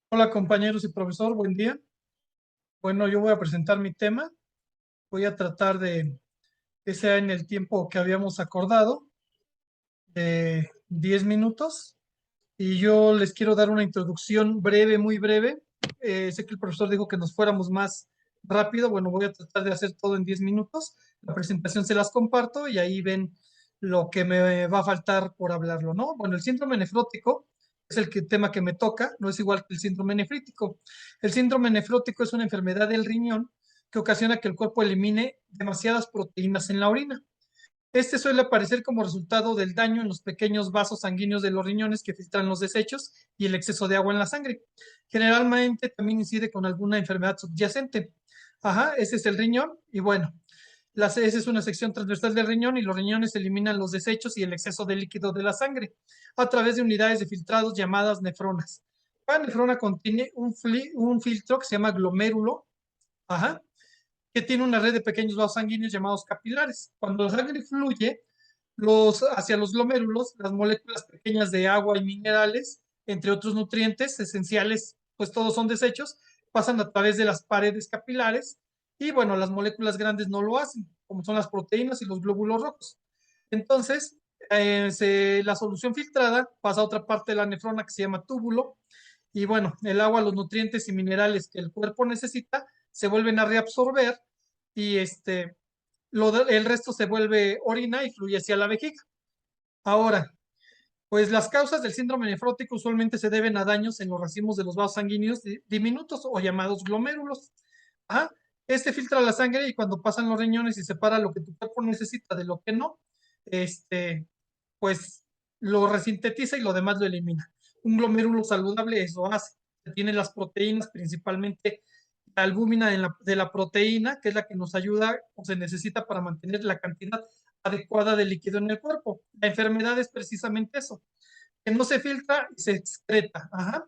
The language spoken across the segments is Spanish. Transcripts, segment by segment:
Hola compañeros y profesor, buen día. Bueno, yo voy a presentar mi tema. Voy a tratar de que sea en el tiempo que habíamos acordado, de 10 minutos. Y yo les quiero dar una introducción breve, muy breve. Sé que el profesor dijo que nos fuéramos más rápido. Bueno, voy a tratar de hacer todo en 10 minutos. La presentación se las comparto y ahí ven lo que me va a faltar por hablarlo, ¿no? Bueno, el síndrome nefrótico es tema que me toca, no es igual que el síndrome nefrítico. El síndrome nefrótico es una enfermedad del riñón que ocasiona que el cuerpo elimine demasiadas proteínas en la orina. Este suele aparecer como resultado del daño en los pequeños vasos sanguíneos de los riñones que filtran los desechos y el exceso de agua en la sangre. Generalmente también incide con alguna enfermedad subyacente. Ajá, ese es el riñón y bueno, esa es una sección transversal del riñón y los riñones eliminan los desechos y el exceso de líquido de la sangre a través de unidades de filtrados llamadas nefronas. Cada nefrona contiene un filtro que se llama glomérulo, ajá, que tiene una red de pequeños vasos sanguíneos llamados capilares. Cuando la sangre fluye hacia los glomérulos, las moléculas pequeñas de agua y minerales, entre otros nutrientes esenciales, pues todos son desechos, pasan a través de las paredes capilares y bueno, las moléculas grandes no lo hacen, como son las proteínas y los glóbulos rojos. Entonces, la solución filtrada pasa a otra parte de la nefrona que se llama túbulo y bueno, el agua, los nutrientes y minerales que el cuerpo necesita se vuelven a reabsorber y el resto se vuelve orina y fluye hacia la vejiga. Ahora, pues las causas del síndrome nefrótico usualmente se deben a daños en los racimos de los vasos sanguíneos diminutos o llamados glomérulos. ¿Ah? Este filtra la sangre y cuando pasan los riñones y separa lo que tu cuerpo necesita de lo que no, este, pues lo resintetiza y lo demás lo elimina. Un glomérulo saludable eso hace. Tiene las proteínas, principalmente la albúmina de la proteína, que es la que nos ayuda o se necesita para mantener la cantidad adecuada de líquido en el cuerpo. La enfermedad es precisamente eso, que no se filtra y se excreta. Ajá.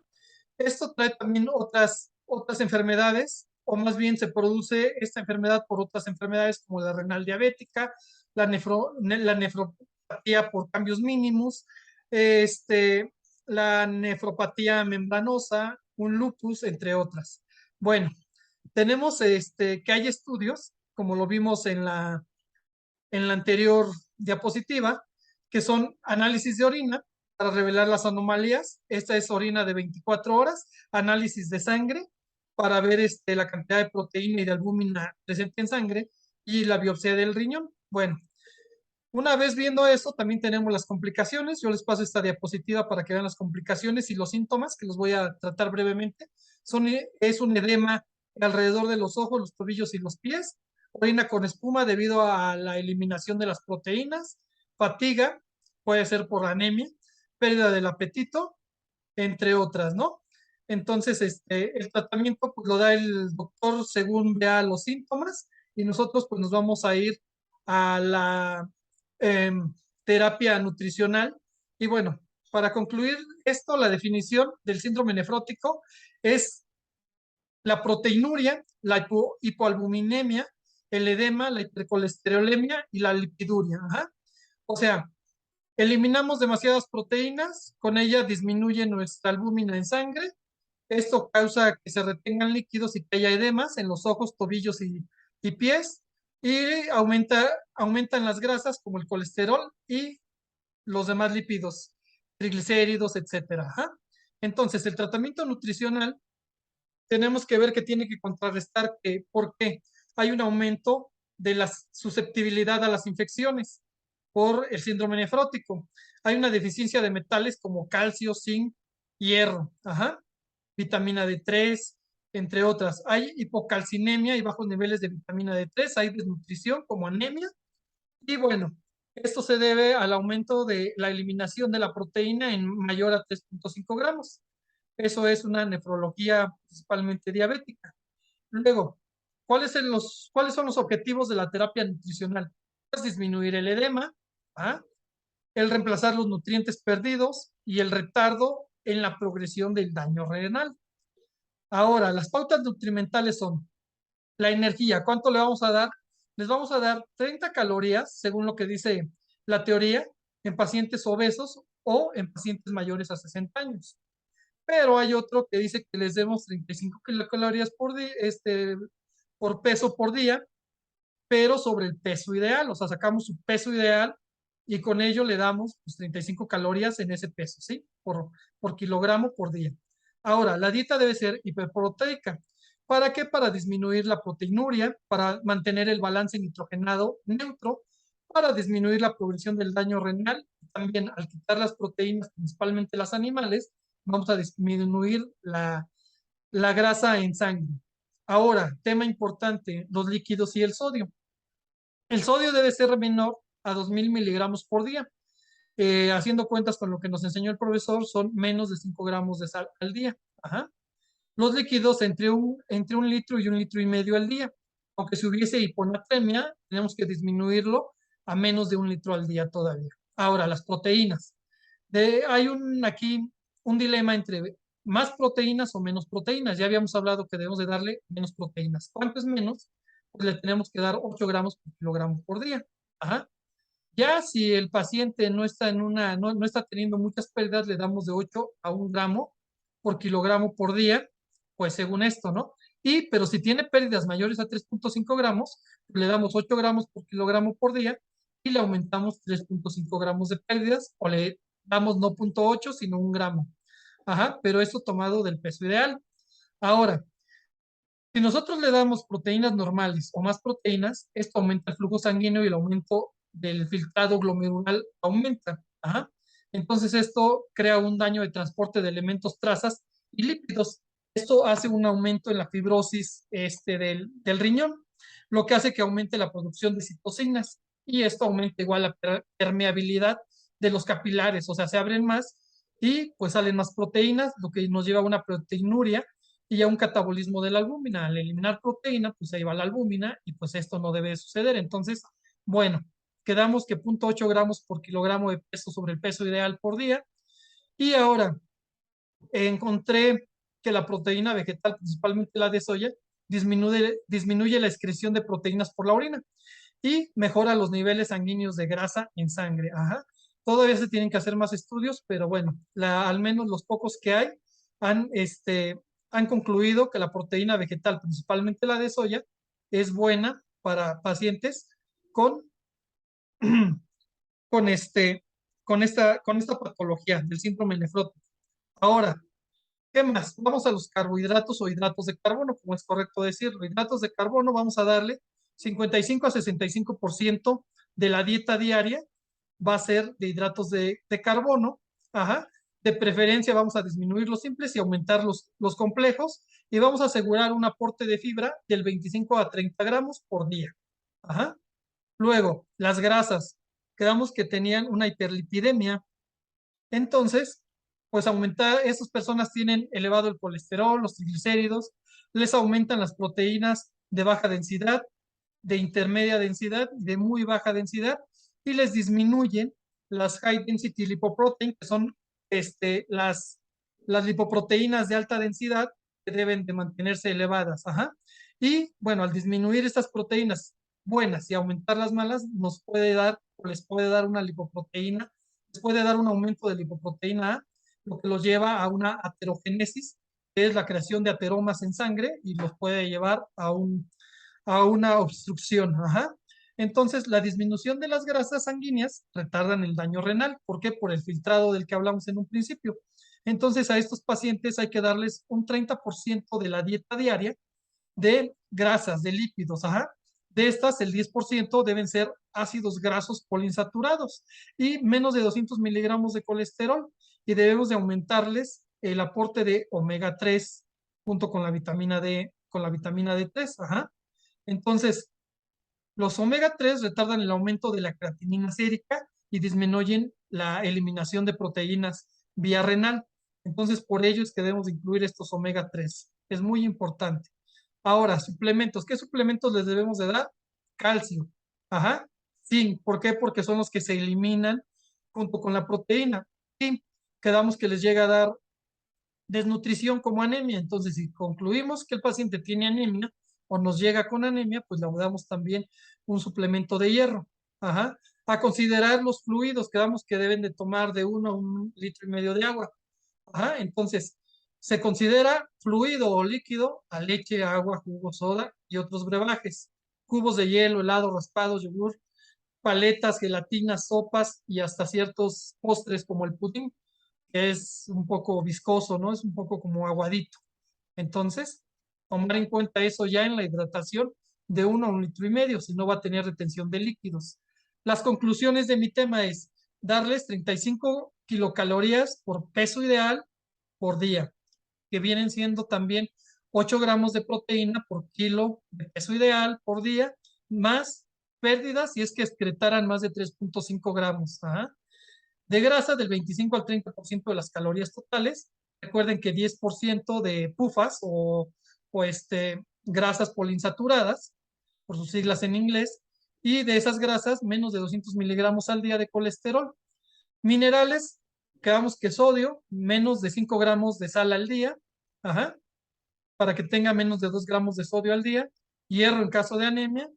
Esto trae también otras enfermedades, o más bien se produce esta enfermedad por otras enfermedades como la renal diabética, la nefropatía por cambios mínimos, este, la nefropatía membranosa, un lupus, entre otras. Bueno, tenemos que hay estudios, como lo vimos en la anterior diapositiva, que son análisis de orina para revelar las anomalías. Esta es orina de 24 horas, análisis de sangre para ver la cantidad de proteína y de albúmina presente en sangre y la biopsia del riñón. Bueno, una vez viendo eso, también tenemos las complicaciones. Yo les paso esta diapositiva para que vean las complicaciones y los síntomas, que los voy a tratar brevemente. Es un edema alrededor de los ojos, los tobillos y los pies, orina con espuma debido a la eliminación de las proteínas, fatiga, puede ser por anemia, pérdida del apetito, entre otras, ¿no? Entonces, el tratamiento pues, lo da el doctor según vea los síntomas y nosotros pues nos vamos a ir a la terapia nutricional. Y bueno, para concluir esto, la definición del síndrome nefrótico es la proteinuria, la hipoalbuminemia, el edema, la hipercolesterolemia y la lipiduria. Ajá. O sea, eliminamos demasiadas proteínas, con ella disminuye nuestra albúmina en sangre. Esto causa que se retengan líquidos y que haya edemas en los ojos, tobillos y pies. Y aumentan las grasas como el colesterol y los demás lípidos, triglicéridos, etcétera. Ajá. Entonces, el tratamiento nutricional tenemos que ver que tiene que contrarrestar que, ¿por qué? Hay un aumento de la susceptibilidad a las infecciones por el síndrome nefrótico. Hay una deficiencia de metales como calcio, zinc, hierro, ajá, vitamina D3, entre otras. Hay hipocalcinemia y bajos niveles de vitamina D3, hay desnutrición como anemia y bueno, esto se debe al aumento de la eliminación de la proteína en mayor a 3.5 gramos. Eso es una nefrología principalmente diabética. Luego, ¿cuáles son los objetivos de la terapia nutricional? Pues disminuir el edema, ¿ah? El reemplazar los nutrientes perdidos y el retardo en la progresión del daño renal. Ahora, las pautas nutrimentales son la energía. ¿Cuánto le vamos a dar? Les vamos a dar 30 calorías, según lo que dice la teoría, en pacientes obesos o en pacientes mayores a 60 años. pero hay otro que dice que les demos 35 kilocalorías por peso por día, pero sobre el peso ideal, o sea, sacamos su peso ideal y con ello le damos pues, 35 calorías en ese peso, ¿sí? Por kilogramo por día. Ahora, la dieta debe ser hiperproteica. ¿Para qué? Para disminuir la proteinuria, para mantener el balance nitrogenado neutro, para disminuir la progresión del daño renal. También al quitar las proteínas, principalmente las animales, vamos a disminuir la grasa en sangre. Ahora, tema importante, los líquidos y el sodio. El sodio debe ser menor a 2000 miligramos por día. Haciendo cuentas con lo que nos enseñó el profesor, son menos de 5 gramos de sal al día. Ajá. Los líquidos entre un litro y un litro y medio al día. Aunque si hubiese hiponatremia, tenemos que disminuirlo a menos de un litro al día todavía. Ahora, las proteínas. Hay aquí un dilema entre más proteínas o menos proteínas. Ya habíamos hablado que debemos de darle menos proteínas. ¿Cuánto es menos? Pues le tenemos que dar 8 gramos por kilogramo por día. Ajá. Ya si el paciente no está teniendo muchas pérdidas, le damos de 8 a 1 gramo por kilogramo por día, pues según esto, ¿no? Pero si tiene pérdidas mayores a 3.5 gramos, le damos 8 gramos por kilogramo por día y le aumentamos 3.5 gramos de pérdidas o le damos no 0.8, sino 1 gramo. Ajá, pero esto tomado del peso ideal. Ahora, si nosotros le damos proteínas normales o más proteínas, esto aumenta el flujo sanguíneo y el aumento del filtrado glomerular aumenta. Ajá. Entonces esto crea un daño de transporte de elementos, trazas y lípidos. Esto hace un aumento en la fibrosis del riñón, lo que hace que aumente la producción de citocinas y esto aumenta igual la permeabilidad de los capilares, o sea, se abren más y pues salen más proteínas, lo que nos lleva a una proteinuria y a un catabolismo de la albúmina. Al eliminar proteína, pues ahí va la albúmina y pues esto no debe suceder. Entonces, bueno, quedamos que 0.8 gramos por kilogramo de peso sobre el peso ideal por día. Y ahora encontré que la proteína vegetal, principalmente la de soya, disminuye la excreción de proteínas por la orina y mejora los niveles sanguíneos de grasa en sangre. Ajá. Todavía se tienen que hacer más estudios, pero bueno, al menos los pocos que hay han, han concluido que la proteína vegetal, principalmente la de soya, es buena para pacientes con, con, este, con esta patología del síndrome nefrótico. Ahora, ¿qué más? Vamos a los carbohidratos o hidratos de carbono, como es correcto decirlo. Hidratos de carbono, vamos a darle 55 a 65% de la dieta diaria va a ser de hidratos de carbono. Ajá. De preferencia vamos a disminuir los simples y aumentar los complejos y vamos a asegurar un aporte de fibra del 25 a 30 gramos por día. Ajá. Luego, las grasas. Quedamos que tenían una hiperlipidemia. Entonces, pues aumentar, esas personas tienen elevado el colesterol, los triglicéridos, les aumentan las proteínas de baja densidad, de intermedia densidad y de muy baja densidad, y les disminuyen las high density lipoprotein, que son las lipoproteínas de alta densidad que deben de mantenerse elevadas. Ajá. Y bueno, al disminuir estas proteínas buenas y aumentar las malas, nos puede dar o les puede dar una lipoproteína, les puede dar un aumento de lipoproteína A, lo que los lleva a una aterogénesis, que es la creación de ateromas en sangre y los puede llevar a una obstrucción. Ajá. Entonces, la disminución de las grasas sanguíneas retardan el daño renal. ¿Por qué? Por el filtrado del que hablamos en un principio. Entonces, a estos pacientes hay que darles un 30% de la dieta diaria de grasas, de lípidos. Ajá. De estas, el 10% deben ser ácidos grasos poliinsaturados y menos de 200 miligramos de colesterol. Y debemos de aumentarles el aporte de omega 3 junto con la vitamina D, con la vitamina D3. Ajá. Entonces, los omega 3 retardan el aumento de la creatinina sérica y disminuyen la eliminación de proteínas vía renal. Entonces, por ello es que debemos incluir estos omega 3. Es muy importante. Ahora, suplementos. ¿Qué suplementos les debemos de dar? Calcio. Ajá. Sí, ¿por qué? Porque son los que se eliminan junto con la proteína. Y quedamos que les llega a dar desnutrición como anemia. Entonces, si concluimos que el paciente tiene anemia o nos llega con anemia, pues le damos también un suplemento de hierro. Ajá. A considerar los fluidos, quedamos que deben de tomar de 1 a 1,5 litros de agua. Ajá. Entonces, Se considera fluido o líquido a leche, agua, jugo, soda y otros brebajes. Cubos de hielo, helado, raspados, yogur, paletas, gelatinas, sopas y hasta ciertos postres como el pudín, que es un poco viscoso, ¿no? Es un poco como aguadito. Entonces, tomar en cuenta eso ya en la hidratación de 1 a 1,5 litros, si no va a tener retención de líquidos. Las conclusiones de mi tema es darles 35 kilocalorías por peso ideal por día, que vienen siendo también 8 gramos de proteína por kilo de peso ideal por día, más pérdidas si es que excretaran más de 3,5 gramos. Ajá. De grasa del 25 al 30% de las calorías totales. Recuerden que 10% de pufas o grasas poliinsaturadas, por sus siglas en inglés, y de esas grasas menos de 200 miligramos al día de colesterol. Minerales, quedamos que sodio, menos de 5 gramos de sal al día, ajá, para que tenga menos de 2 gramos de sodio al día. Hierro en caso de anemia,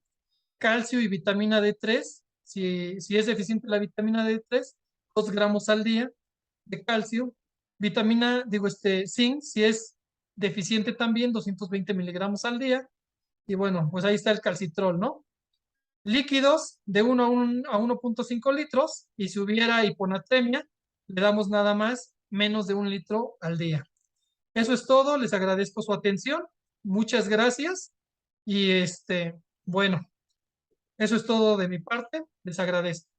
calcio y vitamina D3, si es deficiente la vitamina D3, 2 gramos al día de calcio. Zinc, si es deficiente también, 220 miligramos al día. Y bueno, pues ahí está el calcitrol, ¿no? Líquidos de 1 a 1,5 litros, y si hubiera hiponatremia, le damos nada más menos de 1 litro al día. Eso es todo, les agradezco su atención, muchas gracias y bueno, eso es todo de mi parte, les agradezco.